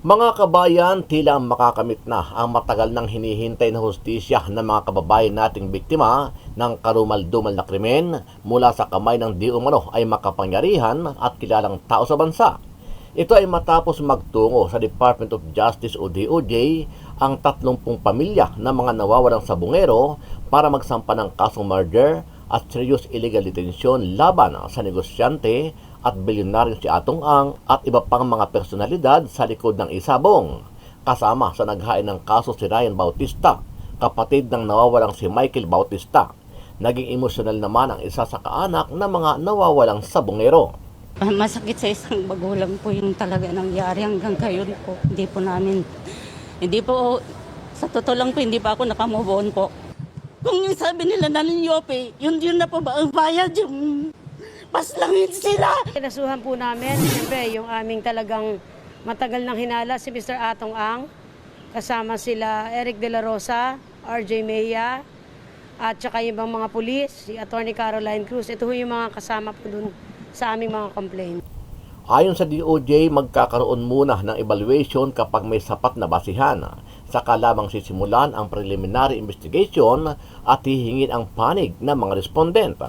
Mga kabayan, tila makakamit na ang matagal nang hinihintay na hustisya ng mga kababayan nating biktima ng karumal-dumal na krimen mula sa kamay ng di umano ay makapangyarihan at kilalang tao sa bansa. Ito ay matapos magtungo sa Department of Justice o DOJ ang 30 pamilya ng mga nawawalang sabungero para magsampa ng kasong murder at serious illegal detention laban sa negosyante at bilyonaryong si Atong Ang at iba pang mga personalidad sa likod ng isabong. Kasama sa naghain ng kaso si Ryan Bautista, kapatid ng nawawalang si Michael Bautista. Naging emosyonal naman ang isa sa kaanak ng mga nawawalang sabongero. Masakit sa isang magulang po yung talaga nangyari hanggang ngayon po. Hindi po, sa totoo lang po, hindi pa ako nakamove on po. Kung yung sabi nila na ninyope, yun na po ba ang bayad, yung paslangin sila. Kinasuhan po namin, siyempre, yung aming talagang matagal nang hinala si Mr. Atong Ang, kasama sila Eric De La Rosa, RJ Mejia, at saka yung ibang mga pulis, si Attorney Caroline Cruz. Ito yung mga kasama po dun sa aming mga complaint. Ayon sa DOJ, magkakaroon muna ng evaluation kapag may sapat na basihan. Saka lamang sisimulan ang preliminary investigation at hihingin ang panig ng mga respondent.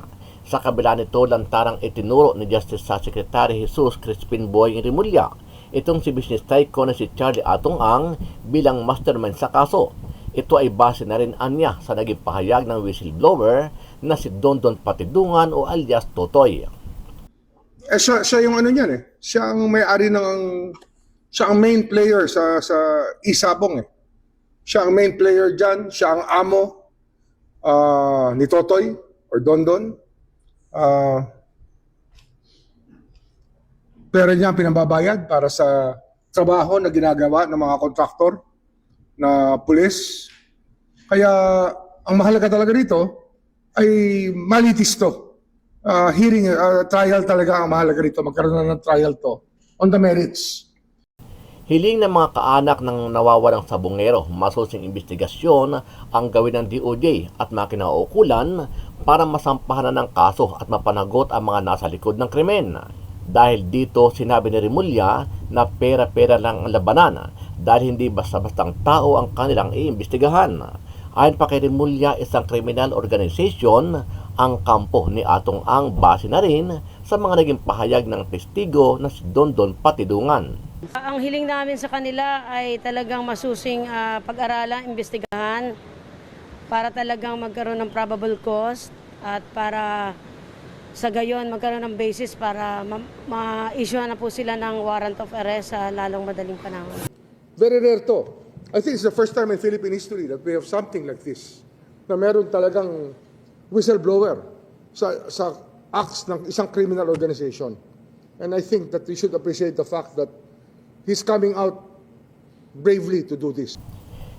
Sa kabila nito, lantarang itinuro ni Justice Secretary Jesus Crispin Boying Rimulya itong si business tycoon na si Charlie Atong Ang bilang mastermind sa kaso. Ito ay base na rin anya sa naging pahayag ng whistleblower na si Dondon Patidungan o alias Totoy. Siya yung ano niyan eh. Siya ang may-ari siya ang main player sa Isabong eh. Siya ang main player diyan, siya ang amo ni Totoy or Dondon. Pera niya pinababayad para sa trabaho na ginagawa ng mga kontraktor na pulis. Kaya ang mahalaga talaga dito ay malitis to. Trial talaga ang mahalaga rito. Magkaroon na ng trial to on the merits. Hiling ng mga kaanak ng nawawalang sabongero, masusing investigasyon ang gawin ng DOJ at mga kinauukulan para masampahan na ng kaso at mapanagot ang mga nasa likod ng krimen. Dahil dito, sinabi ni Rimulya na pera-pera lang ang labanan dahil hindi basta-bastang tao ang kanilang iimbestigahan. Ayon pa kay Rimulya, isang criminal organization ang kampo ni Atong Ang base na rin sa mga naging pahayag ng testigo na si Dondon Patidungan. Ang hiling namin sa kanila ay talagang masusing pag-aralan, imbestigahan para talagang magkaroon ng probable cause at para sa gayon magkaroon ng basis para ma-issue na po sila ng warrant of arrest sa lalong madaling panahon. Very rare to. I think it's the first time in Philippine history that we have something like this. Na meron talagang whistleblower sa acts ng isang criminal organization. And I think that we should appreciate the fact that he's coming out bravely to do this.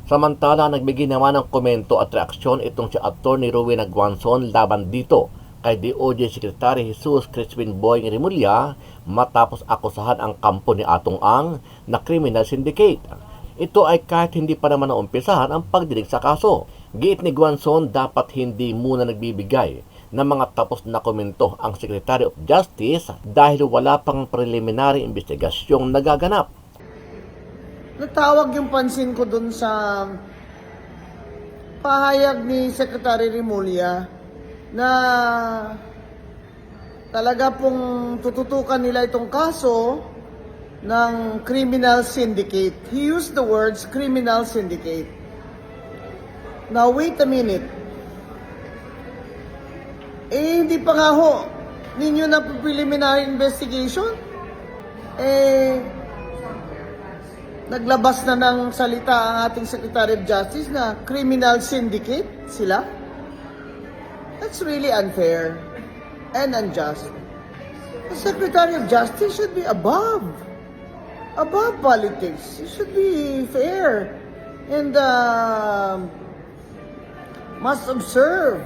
Samantala, nagbigay naman ng komento at reaksyon itong si Attorney Rowena Guanzon laban dito kay DOJ Secretary Jesus Crispin Boying Rimulya matapos akusahan ang kampo ni Atong Ang na criminal syndicate. Ito ay kahit hindi pa naman naumpisahan ang pagdinig sa kaso. Giit ni Guanzon, dapat hindi muna nagbibigay ng mga tapos na komento ang Secretary of Justice dahil wala pang preliminary investigasyong nagaganap. Natawag yung pansin ko dun sa pahayag ni Secretary Rimulya na talaga pong tututukan nila itong kaso ng criminal syndicate. He used the words criminal syndicate. Now wait a minute. Hindi pa nga ho ninyo na preliminary investigation? Naglabas na ng salita ang ating Secretary of Justice na criminal syndicate sila? That's really unfair and unjust. The Secretary of Justice should be above politics. He should be fair and must observe.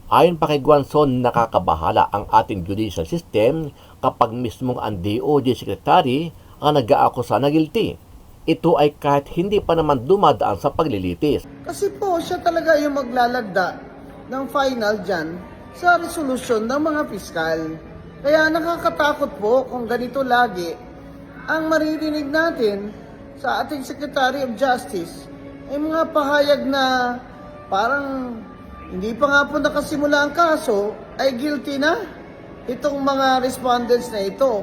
Ayon pa kay Guanzon, nakakabahala ang ating judicial system kapag mismong ang DOJ Secretary ang nag-aakusa na guilty. Ito ay kahit hindi pa naman dumadaan sa paglilitis. Kasi po, siya talaga yung maglalagda ng final dyan sa resolusyon ng mga piskal. Kaya nakakatakot po kung ganito lagi ang maririnig natin sa ating Secretary of Justice ay mga pahayag na parang hindi pa nga po nakasimula ang kaso ay guilty na itong mga respondents na ito.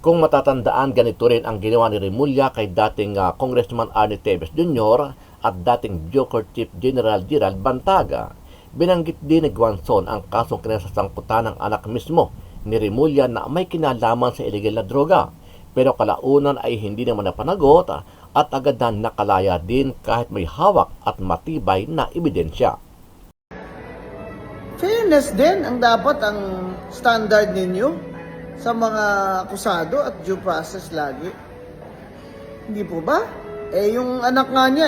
Kung matatandaan, ganito rin ang ginawa ni Remulla kay dating Congressman Arnie Teves Jr. at dating Joker Chief General Gerald Bantaga. Binanggit din ni Guanzon ang kasong kinasasangkutan ng anak mismo ni Remulla na may kinalaman sa illegal na droga. Pero kalaunan ay hindi naman napanagot at agad na nakalaya din kahit may hawak at matibay na ebidensya. Fairness din ang dapat ang standard ninyo sa mga akusado at due process lagi. Hindi po ba? Yung anak nga niya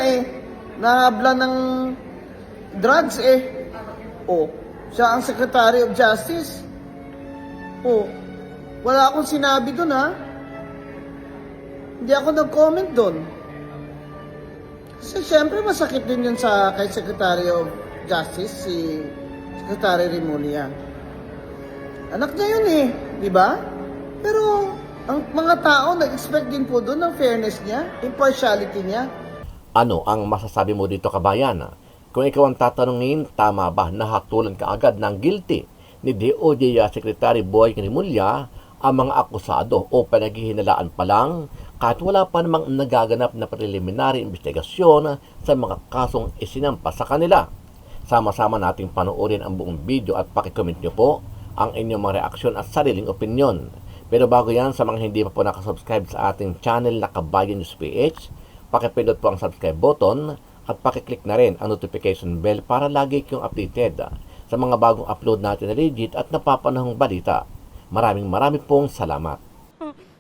nahabla ng drugs siya ang Secretary of Justice. Wala akong sinabi dun Hindi ako nag-comment dun. Kasi syempre masakit din yun kay Secretary of Justice, si Secretary Remulla. Anak niya yun di ba? Pero ang mga tao nag-expect din po doon ng fairness niya, impartiality niya. Ano ang masasabi mo dito, kabayan? Kung ikaw ang tatanungin, tama ba na hatulan ka agad ng guilty ni DOJ Secretary Boying Remulla ang mga akusado o panaghihinalaan pa lang kahit wala pa namang nagaganap na preliminary investigasyon sa mga kasong isinampa sa kanila? Sama-sama nating panoorin ang buong video at pakicomment nyo po ang inyong mga reaksyon at sariling opinyon. Pero bago yan, sa mga hindi pa po nakasubscribe sa ating channel na Kabayan News PH, pakipindot po ang subscribe button at pakiclick na rin ang notification bell para lagi kayong updated sa mga bagong upload natin na legit at napapanahong balita. Maraming pong salamat.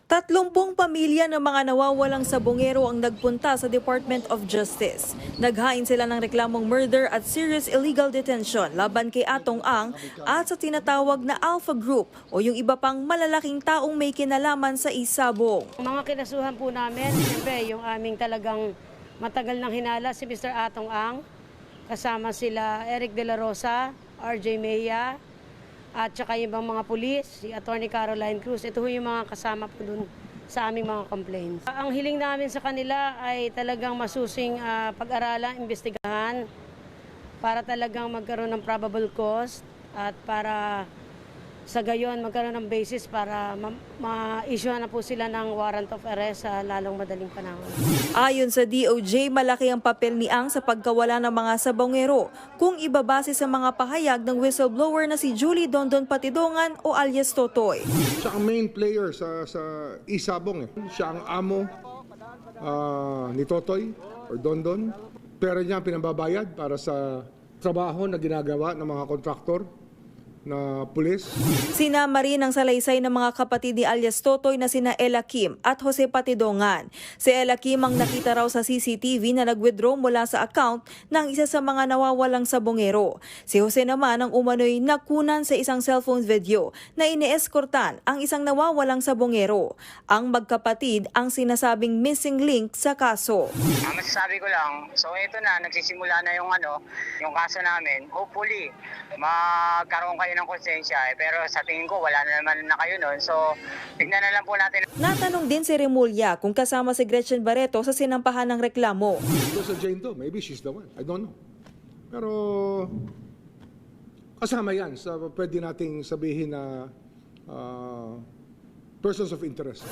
30 pamilya ng mga nawawalang sabongero ang nagpunta sa Department of Justice. Naghain sila ng reklamong murder at serious illegal detention laban kay Atong Ang at sa tinatawag na Alpha Group o yung iba pang malalaking taong may kinalaman sa isabong. Ang mga kinasuhan po namin, siyempre yung aming talagang matagal nang hinala si Mr. Atong Ang, kasama sila Eric De La Rosa, RJ Mejia, at saka yung ibang mga pulis, si Attorney Caroline Cruz. Ito yung mga kasama po dun sa aming mga complaints. Ang hiling namin sa kanila ay talagang masusing pag-aralan, imbestigahan para talagang magkaroon ng probable cause at para sa gayon magkaroon ng basis para ma-issue na po sila ng warrant of arrest sa lalong madaling panahon. Ayon sa DOJ, malaki ang papel ni Ang sa pagkawala ng mga sabongero kung ibabase sa mga pahayag ng whistleblower na si Julie Dondon Patidongan o alias Totoy. Siya ang main player sa isabong. Siya ang amo ni Totoy or Dondon. Pera niya ang pinababayad para sa trabaho na ginagawa ng mga kontraktor na pulis. Sinama rin ang salaysay ng mga kapatid ni alias Totoy na sina Ella Kim at Jose Patidongan. Si Ella Kim ang nakita raw sa CCTV na nag-withdraw mula sa account ng isa sa mga nawawalang sabongero. Si Jose naman ang umano'y nakunan sa isang cellphone video na ine-escortan ang isang nawawalang sabongero. Ang magkapatid ang sinasabing missing link sa kaso. Ang masasabi ko lang, so ito na, nagsisimula na yung kaso namin. Hopefully, magkaroon kayo ng konsensya pero sa tingin ko wala na naman na kayo nun. So, tignan na lang po natin. Natanong din si Remulla kung kasama si Gretchen Barreto sa sinampahan ng reklamo. Ito sa Jane Doe, maybe she's the one. I don't know. Pero kasama yan sa pwede nating sabihin na persons of interest.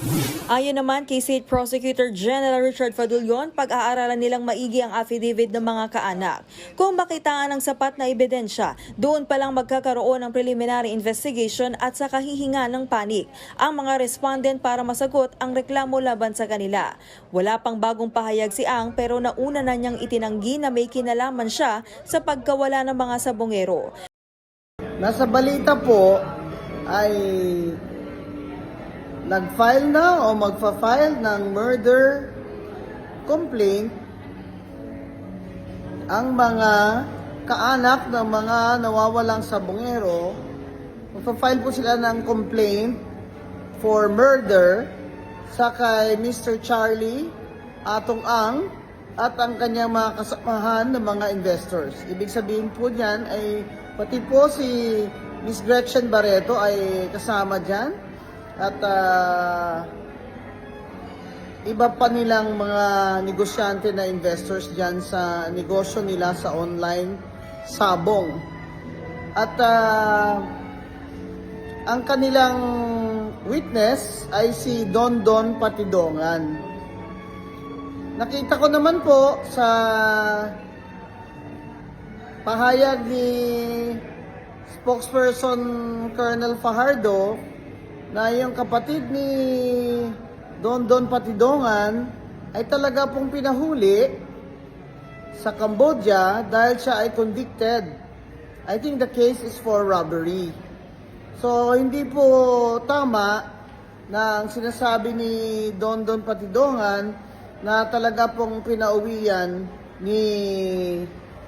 Ayon naman kay State Prosecutor General Richard Fadulion, pag-aaralan nilang maigi ang affidavit ng mga kaanak. Kung makitaan ng sapat na ebidensya, doon pa lang magkakaroon ng preliminary investigation at sa kahihinga ng panik ang mga respondent para masagot ang reklamo laban sa kanila. Wala pang bagong pahayag si Ang pero nauna na niyang itinanggi na may kinalaman siya sa pagkawala ng mga sabongero. Nasa balita po ay nag-file na o magfa-file ng murder complaint ang mga kaanak ng mga nawawalang sabongero. Magfa-file po sila ng complaint for murder sa kay Mr. Charlie Atong Ang at ang kanyang mga kasamahan ng mga investors. Ibig sabihin po niyan ay pati po si Miss Gretchen Barreto ay kasama dyan. At iba pa nilang mga negosyante na investors dyan sa negosyo nila sa online sabong. At ang kanilang witness ay si Don Patidongan. Nakita ko naman po sa pahayag ni spokesperson Colonel Fajardo na yung kapatid ni Don Patidongan ay talaga pong pinahuli sa Cambodia dahil siya ay convicted. I think the case is for robbery. So, hindi po tama na ang sinasabi ni Don Patidongan na talaga pong pinauwian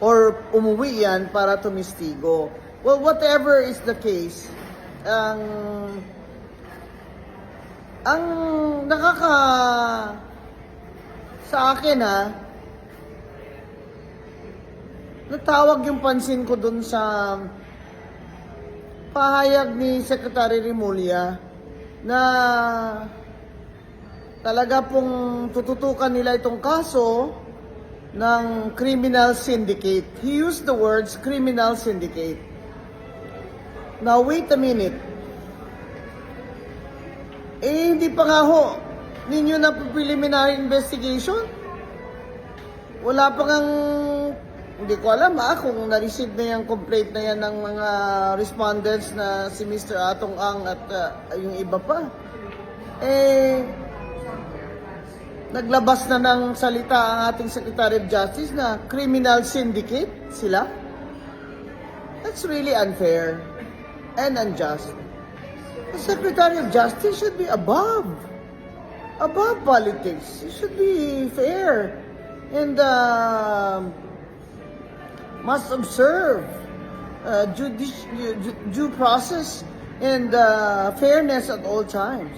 or umuwi yan para tumistigo. Well, whatever is the case, ang sa akin natawag yung pansin ko dun sa pahayag ni Secretary Remulla na talaga pong tututukan nila itong kaso ng criminal syndicate. He used the words criminal syndicate. Now, wait a minute. Hindi pa nga ho ninyo na preliminary investigation? Wala pa ngang, hindi ko alam kung na-receive na yung complaint na yan ng mga respondents na si Mr. Atong Ang at yung iba pa. Naglabas na ng salita ang ating Secretary of Justice na criminal syndicate sila. That's really unfair and unjust. The Secretary of Justice should be above politics. He should be fair and must observe due process and fairness at all times.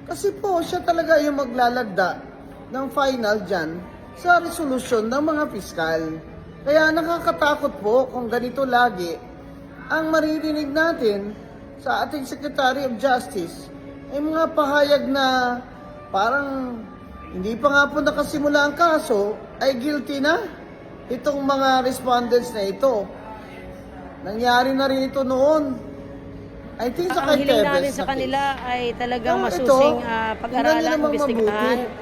Kasi po, siya talaga yung maglalagda ng final dyan sa resolusyon ng mga piskal. Kaya nakakatakot po kung ganito lagi ang maririnig natin sa ating Secretary of Justice ay mga pahayag na parang hindi pa nga po nakasimula ang kaso ay guilty na itong mga respondents na ito. Nangyari na rin ito noon. I think sa Ang kay hiling Tevez namin sa na kanila ay talagang Pero masusing ito, pag-aralan, tingnan niyo imbestigahan namang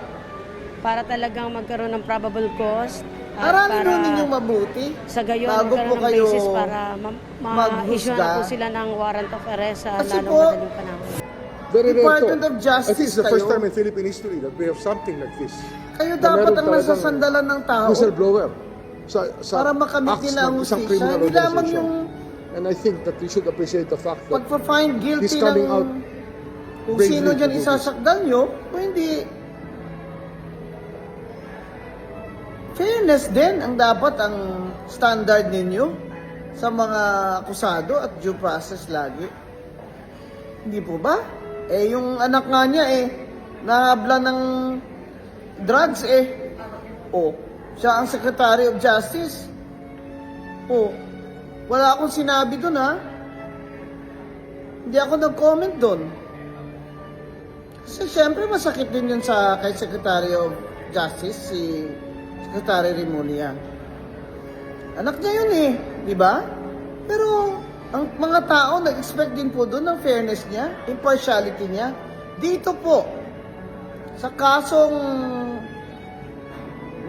para talagang magkaroon ng probable cause at Aralin para nun ninyong mabuti sa gayon bago po magkaroon ng kayo basis para ma-issue maghusga. na po sila ng warrant of arrest sa Kasi lalong po, madaling panahon. Very rare Department to. of Justice I think it's the first kayo. time in Philippine history that we have something like this. Kayo Na dapat meron ang talagang nasasandalan ng tao Whistleblower. Sa para makamit acts nila ang ng isang hustisya. criminal Hindi lamang organization. yung And I think that we should appreciate the fact that pagpa-find guilty he's coming ng out kung bravely sino to dyan do this. isasakdal nyo o hindi. Fairness din ang dapat ang standard ninyo sa mga akusado at due process lagi. Hindi po ba? Yung anak nga niya nahabla ng drugs siya ang Secretary of Justice. Wala akong sinabi doon Hindi ako nag-comment doon. Kasi syempre masakit din yun kay Secretary of Justice, si Secretary Remulla. Anak niya yun di ba? Pero ang mga tao nag-expect din po doon ng fairness niya, impartiality niya. Dito po, sa kasong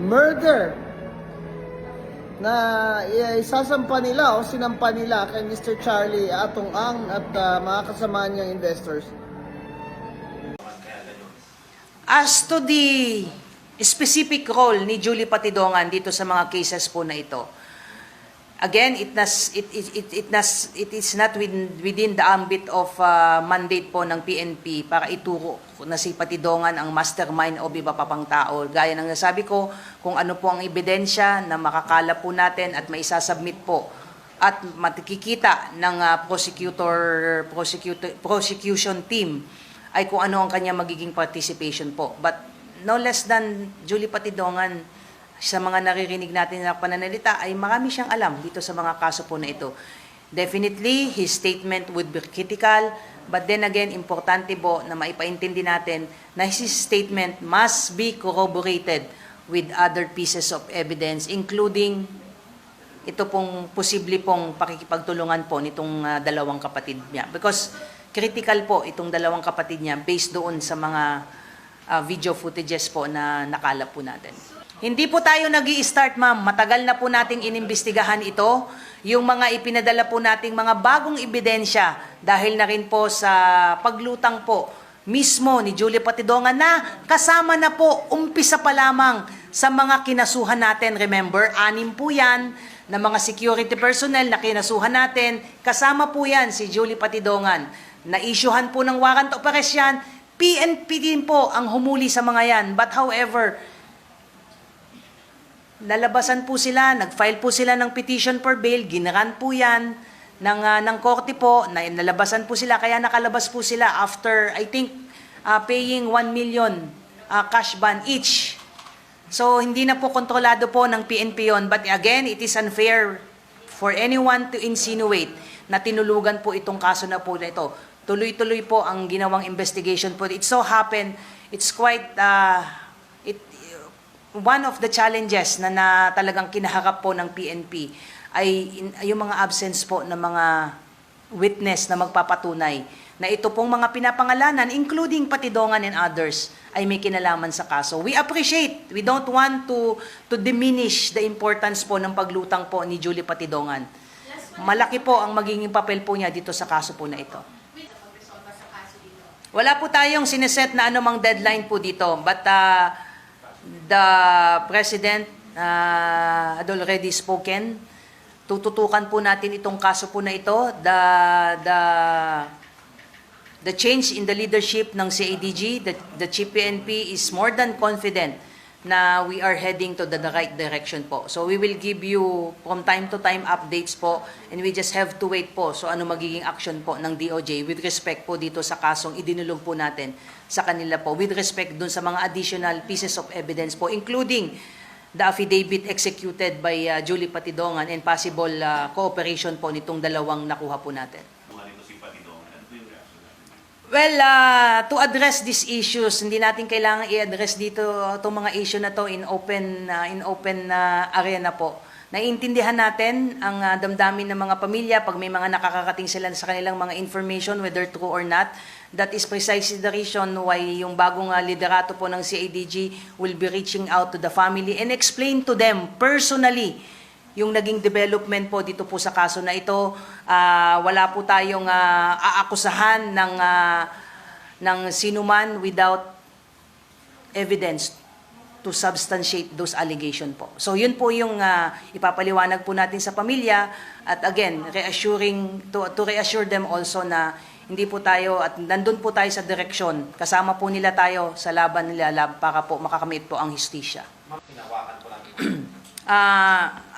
murder na isasampa nila o sinampa nila kay Mr. Charlie Atong Ang at mga kasama niyang investors. As to the specific role ni Julie Patidongan dito sa mga cases po na ito, again, it is not within the ambit of mandate po ng PNP para ituro na si Patidongan ang mastermind o iba pa pang tao. Gaya ng nasabi ko, kung ano po ang ebidensya na makakala po natin at maisasubmit po at matikikita ng prosecution team ay kung ano ang kanya magiging participation po. But no less than Julie Patidongan, sa mga naririnig natin na pananalita ay marami siyang alam dito sa mga kaso po na ito. Definitely, his statement would be critical, but then again, importante po na maipaintindi natin na his statement must be corroborated with other pieces of evidence, including ito pong posible pong pakikipagtulungan po nitong dalawang kapatid niya. Because critical po itong dalawang kapatid niya based doon sa mga video footages po na nakalap po natin. Hindi po tayo nag-i-start, ma'am. Matagal na po nating inimbestigahan ito. Yung mga ipinadala po nating mga bagong ebidensya dahil na rin po sa paglutang po mismo ni Julie Patidongan na kasama na po umpisa pa lamang sa mga kinasuhan natin. Remember, 6 po yan na mga security personnel na kinasuhan natin. Kasama po yan si Julie Patidongan. Na-issuehan po ng warrant of arrest yan. PNP din po ang humuli sa mga yan. But however, nalabasan po sila, nag-file po sila ng petition for bail, ginaran po yan ng korte po, nalabasan po sila, kaya nakalabas po sila after, I think, paying 1 million cash ban each. So, hindi na po kontrolado po ng PNP yun. But again, it is unfair for anyone to insinuate na tinulugan po itong kaso na po na ito. Tuloy-tuloy po ang ginawang investigation po. It so happened, it's quite... one of the challenges na talagang kinaharap po ng PNP ay yung mga absence po ng mga witness na magpapatunay na ito pong mga pinapangalanan, including Patidongan and others, ay may kinalaman sa kaso. We appreciate, we don't want to diminish the importance po ng paglutang po ni Julie Patidongan. Malaki po ang magiging papel po niya dito sa kaso po na ito. Wala po tayong sineset na anumang deadline po dito, but the President had already spoken. Tututukan po natin itong kaso po na ito. The change in the leadership ng CADG, the Chief PNP is more than confident na we are heading to the right direction po. So we will give you from time to time updates po, and we just have to wait po so ano magiging action po ng DOJ with respect po dito sa kasong idinulog po natin sa kanila po, with respect dun sa mga additional pieces of evidence po, including the affidavit executed by Julie Patidongan and possible cooperation po nitong dalawang nakuha po natin. Well, to address these issues, hindi natin kailangan i-address dito itong mga issue na to in open arena po. Naiintindihan natin ang damdamin ng mga pamilya pag may mga nakakarating sila sa kanilang mga information, whether true or not. That is precisely the reason why yung bagong liderato po ng CADG will be reaching out to the family and explain to them personally yung naging development po dito po sa kaso na ito. Wala po tayong aakusahan ng sinuman without evidence to substantiate those allegations po. So yun po yung ipapaliwanag po natin sa pamilya, at again, to reassure them also na hindi po tayo, at nandun po tayo sa direksyon, kasama po nila tayo sa laban nila para po makakamit po ang hustisya.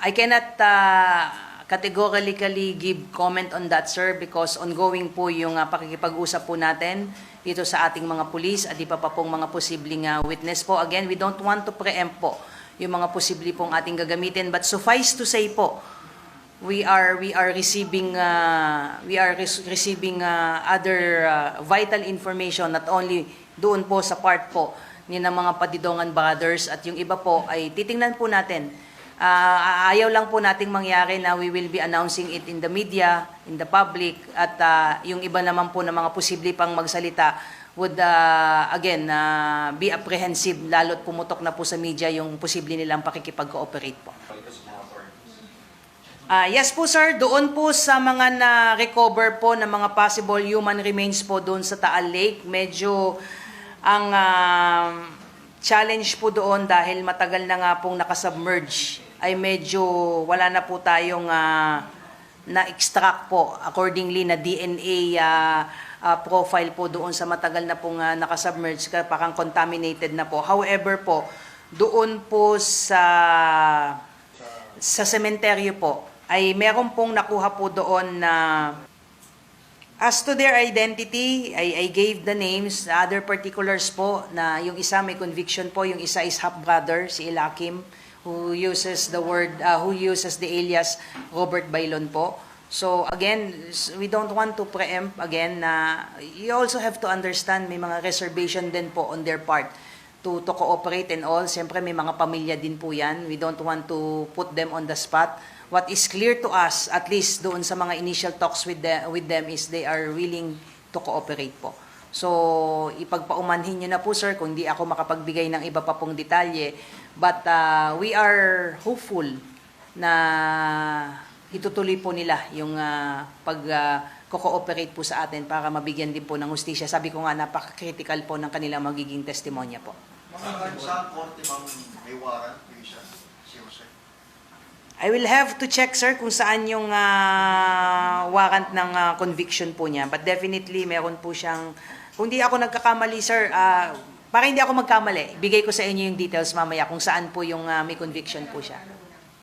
I cannot categorically give comment on that, sir, because ongoing po yung pakikipag-usap po natin dito sa ating mga pulis at iba pa pong mga posibleng witness po. Again, we don't want to preempt po yung mga posible pong ating gagamitin, but suffice to say po, we are receiving other vital information, not only doon po sa part po ni ng mga Patidongan brothers, at yung iba po ay titingnan po natin. Ayaw lang po nating mangyari na we will be announcing it in the media, in the public, at yung iba naman po na mga posible pang magsalita would again be apprehensive, lalo't pumutok na po sa media yung posible nilang pakikipag-cooperate po. Yes po, sir, doon po sa mga na-recover po ng mga possible human remains po doon sa Taal Lake, medyo ang challenge po doon dahil matagal na nga pong nakasubmerge, ay medyo wala na po tayong na-extract po accordingly na DNA profile po doon sa matagal na pong nakasubmerge, parang contaminated na po. However po, doon po sa sementeryo po, ay meron pong nakuha po doon na as to their identity, I gave the names, other particulars po, na yung isa may conviction po, yung isa is half-brother, si Ilakim, who uses the alias Robert Bailon po. So again, we don't want to preempt again na you also have to understand may mga reservation din po on their part to cooperate and all. Siyempre may mga pamilya din po yan. We don't want to put them on the spot. What is clear to us, at least doon sa mga initial talks with them is they are willing to cooperate po. So, ipagpaumanhin nyo na po, sir, kung di ako makapagbigay ng iba pa pong detalye. But we are hopeful na itutuloy po nila yung pag-cooperate po sa atin para mabigyan din po ng hustisya. Sabi ko nga, napaka-critical po ng kanilang magiging testimonya po. Saan korte mang may warrant, Luisa? Si Jose? I will have to check, sir, kung saan yung warrant ng conviction po niya. But definitely, meron po siyang, kung di ako nagkakamali, sir, para hindi ako magkamali, bigay ko sa inyo yung details mamaya kung saan po yung may conviction po siya.